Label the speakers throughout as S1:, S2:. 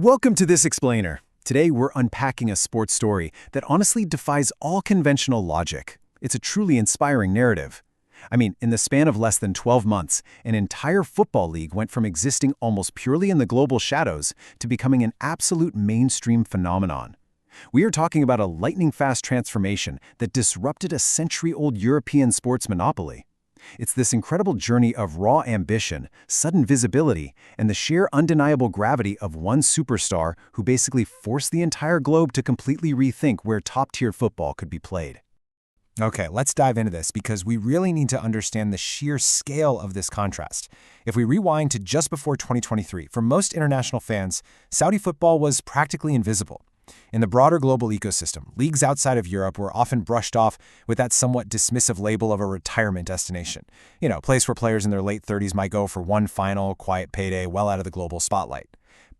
S1: Welcome to This Explainer. Today we're unpacking a sports story that honestly defies all conventional logic. It's a truly inspiring narrative. In the span of less than 12 months, an entire football league went from existing almost purely in the global shadows to becoming an absolute mainstream phenomenon. We are talking about a lightning-fast transformation that disrupted a century-old European sports monopoly. It's this incredible journey of raw ambition, sudden visibility, and the sheer undeniable gravity of one superstar who basically forced the entire globe to completely rethink where top-tier football could be played.
S2: Okay, let's dive into this because we really need to understand the sheer scale of this contrast. If we rewind to just before 2023, for most international fans, Saudi football was practically invisible. In the broader global ecosystem, leagues outside of Europe were often brushed off with that somewhat dismissive label of a retirement destination. A place where players in their late 30s might go for one final, quiet payday well out of the global spotlight.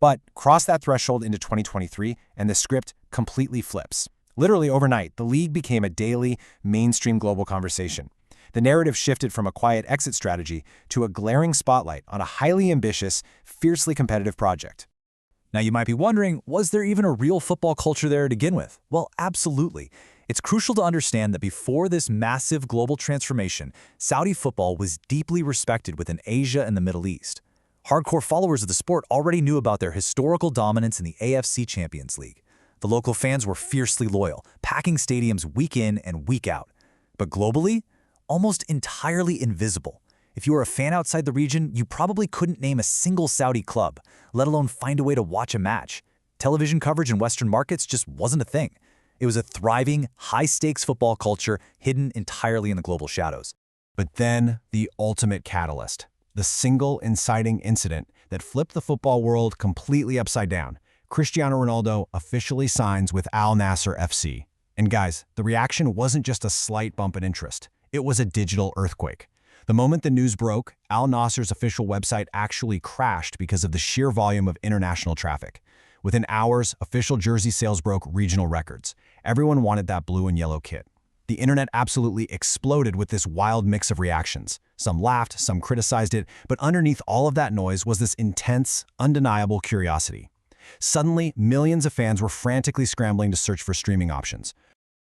S2: But cross that threshold into 2023, and the script completely flips. Literally overnight, the league became a daily, mainstream global conversation. The narrative shifted from a quiet exit strategy to a glaring spotlight on a highly ambitious, fiercely competitive project.
S3: Now you might be wondering, was there even a real football culture there to begin with? Well, absolutely. It's crucial to understand that before this massive global transformation, Saudi football was deeply respected within Asia and the Middle East. Hardcore followers of the sport already knew about their historical dominance in the AFC Champions League. The local fans were fiercely loyal, packing stadiums week in and week out. But globally, almost entirely invisible. If you were a fan outside the region, you probably couldn't name a single Saudi club, let alone find a way to watch a match. Television coverage in Western markets just wasn't a thing. It was a thriving, high-stakes football culture hidden entirely in the global shadows.
S2: But then, the ultimate catalyst, the single inciting incident that flipped the football world completely upside down. Cristiano Ronaldo officially signs with Nassr FC. And guys, the reaction wasn't just a slight bump in interest. It was a digital earthquake. The moment the news broke, Al Nassr's official website actually crashed because of the sheer volume of international traffic. Within hours, official jersey sales broke regional records. Everyone wanted that blue and yellow kit. The internet absolutely exploded with this wild mix of reactions. Some laughed, some criticized it, but underneath all of that noise was this intense, undeniable curiosity. Suddenly, millions of fans were frantically scrambling to search for streaming options.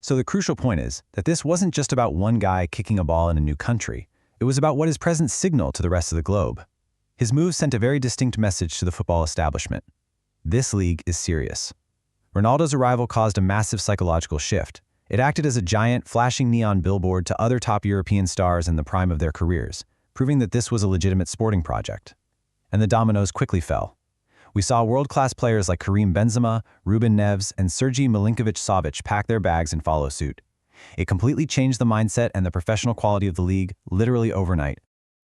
S1: So the crucial point is that this wasn't just about one guy kicking a ball in a new country. It was about what his presence signaled to the rest of the globe. His move sent a very distinct message to the football establishment. This league is serious. Ronaldo's arrival caused a massive psychological shift. It acted as a giant, flashing neon billboard to other top European stars in the prime of their careers, proving that this was a legitimate sporting project. And the dominoes quickly fell. We saw world-class players like Karim Benzema, Ruben Neves, and Sergej Milinkovic-Savic pack their bags and follow suit. It completely changed the mindset and the professional quality of the league literally overnight.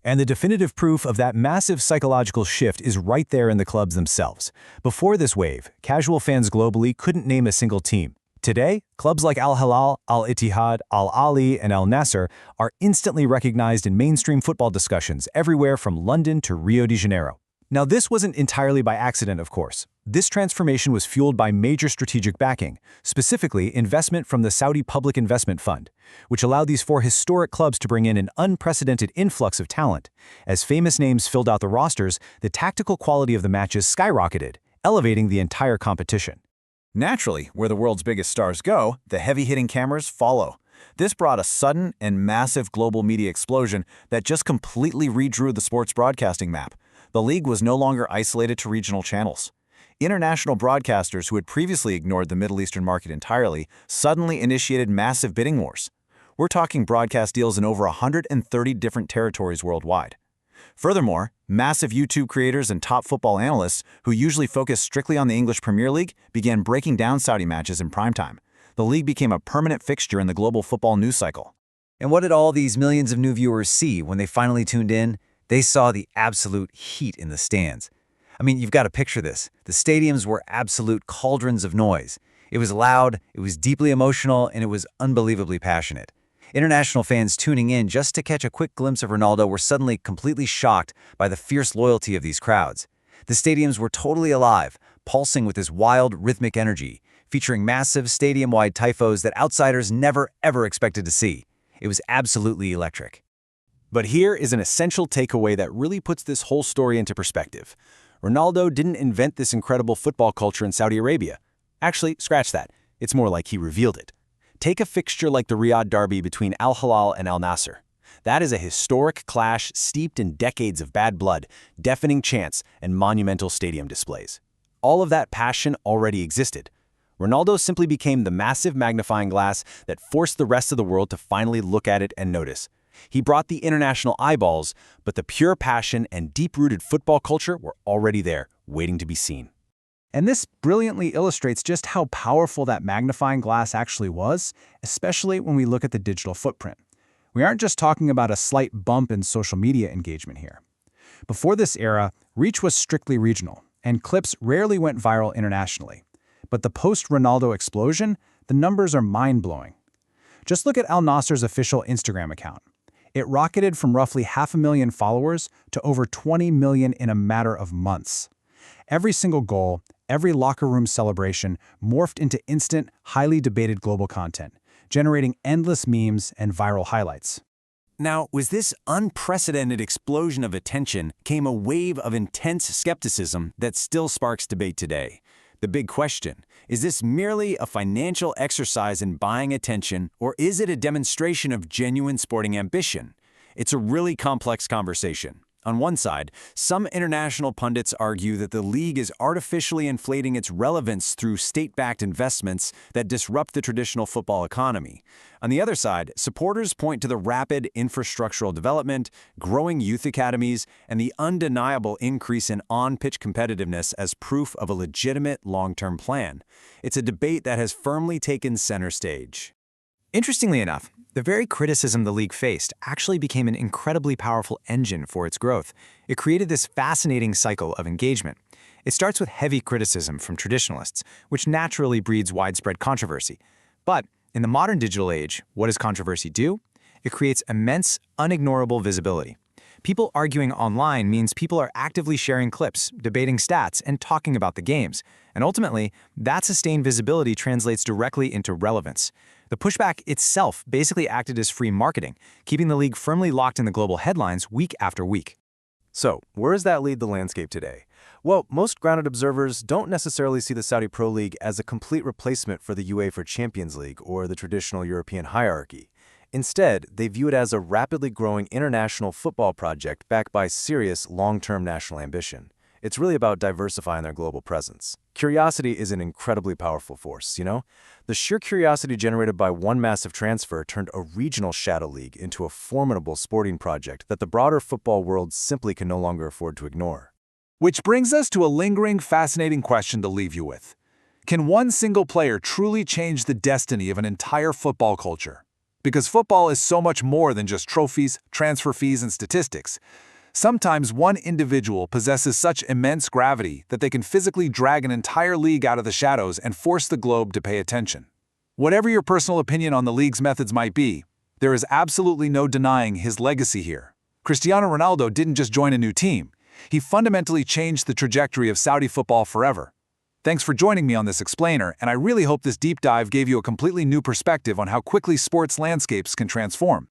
S3: And the definitive proof of that massive psychological shift is right there in the clubs themselves. Before this wave, casual fans globally couldn't name a single team. Today, clubs like Al Hilal, Al Ittihad, Al Ahly, and Al Nassr are instantly recognized in mainstream football discussions everywhere from London to Rio de Janeiro. Now, this wasn't entirely by accident, of course. This transformation was fueled by major strategic backing, specifically investment from the Saudi Public Investment Fund, which allowed these four historic clubs to bring in an unprecedented influx of talent. As famous names filled out the rosters, the tactical quality of the matches skyrocketed, elevating the entire competition.
S4: Naturally, where the world's biggest stars go, the heavy-hitting cameras follow. This brought a sudden and massive global media explosion that just completely redrew the sports broadcasting map. The league was no longer isolated to regional channels. International broadcasters who had previously ignored the Middle Eastern market entirely suddenly initiated massive bidding wars. We're talking broadcast deals in over 130 different territories worldwide. Furthermore, massive YouTube creators and top football analysts who usually focus strictly on the English Premier League began breaking down Saudi matches in primetime. The league became a permanent fixture in the global football news cycle.
S5: And what did all these millions of new viewers see when they finally tuned in? They saw the absolute heat in the stands. You've got to picture this. The stadiums were absolute cauldrons of noise. It was loud, it was deeply emotional, and it was unbelievably passionate. International fans tuning in just to catch a quick glimpse of Ronaldo were suddenly completely shocked by the fierce loyalty of these crowds. The stadiums were totally alive, pulsing with this wild, rhythmic energy, featuring massive stadium-wide tifos that outsiders never, ever expected to see. It was absolutely electric.
S3: But here is an essential takeaway that really puts this whole story into perspective.
S2: Ronaldo didn't invent this incredible football culture in Saudi Arabia. Actually, scratch that. It's more like he revealed it. Take a fixture like the Riyadh derby between Al Hilal and Al Nassr. That is a historic clash steeped in decades of bad blood, deafening chants, and monumental stadium displays. All of that passion already existed. Ronaldo simply became the massive magnifying glass that forced the rest of the world to finally look at it and notice. He brought the international eyeballs, but the pure passion and deep-rooted football culture were already there, waiting to be seen.
S3: And this brilliantly illustrates just how powerful that magnifying glass actually was, especially when we look at the digital footprint. We aren't just talking about a slight bump in social media engagement here. Before this era, reach was strictly regional, and clips rarely went viral internationally. But the post-Ronaldo explosion, the numbers are mind-blowing. Just look at Al Nassr's official Instagram account. It rocketed from roughly 500,000 followers to over 20 million in a matter of months. Every single goal, every locker room celebration morphed into instant, highly debated global content, generating endless memes and viral highlights.
S2: Now, with this unprecedented explosion of attention came a wave of intense skepticism that still sparks debate today. The big question, is this merely a financial exercise in buying attention, or is it a demonstration of genuine sporting ambition? It's a really complex conversation. On one side, some international pundits argue that the league is artificially inflating its relevance through state-backed investments that disrupt the traditional football economy. On the other side, supporters point to the rapid infrastructural development, growing youth academies, and the undeniable increase in on-pitch competitiveness as proof of a legitimate long-term plan. It's a debate that has firmly taken center stage.
S5: Interestingly enough, the very criticism the league faced actually became an incredibly powerful engine for its growth. It created this fascinating cycle of engagement. It starts with heavy criticism from traditionalists, which naturally breeds widespread controversy. But in the modern digital age, what does controversy do? It creates immense, unignorable visibility. People arguing online means people are actively sharing clips, debating stats, and talking about the games. And ultimately, that sustained visibility translates directly into relevance. The pushback itself basically acted as free marketing, keeping the league firmly locked in the global headlines week after week.
S2: So, where does that lead the landscape today? Well, most grounded observers don't necessarily see the Saudi Pro League as a complete replacement for the UEFA Champions League or the traditional European hierarchy. Instead, they view it as a rapidly growing international football project backed by serious long-term national ambition. It's really about diversifying their global presence. Curiosity is an incredibly powerful force, you know? The sheer curiosity generated by one massive transfer turned a regional shadow league into a formidable sporting project that the broader football world simply can no longer afford to ignore.
S6: Which brings us to a lingering, fascinating question to leave you with. Can one single player truly change the destiny of an entire football culture? Because football is so much more than just trophies, transfer fees, and statistics. Sometimes one individual possesses such immense gravity that they can physically drag an entire league out of the shadows and force the globe to pay attention. Whatever your personal opinion on the league's methods might be, there is absolutely no denying his legacy here. Cristiano Ronaldo didn't just join a new team. He fundamentally changed the trajectory of Saudi football forever. Thanks for joining me on this explainer, and I really hope this deep dive gave you a completely new perspective on how quickly sports landscapes can transform.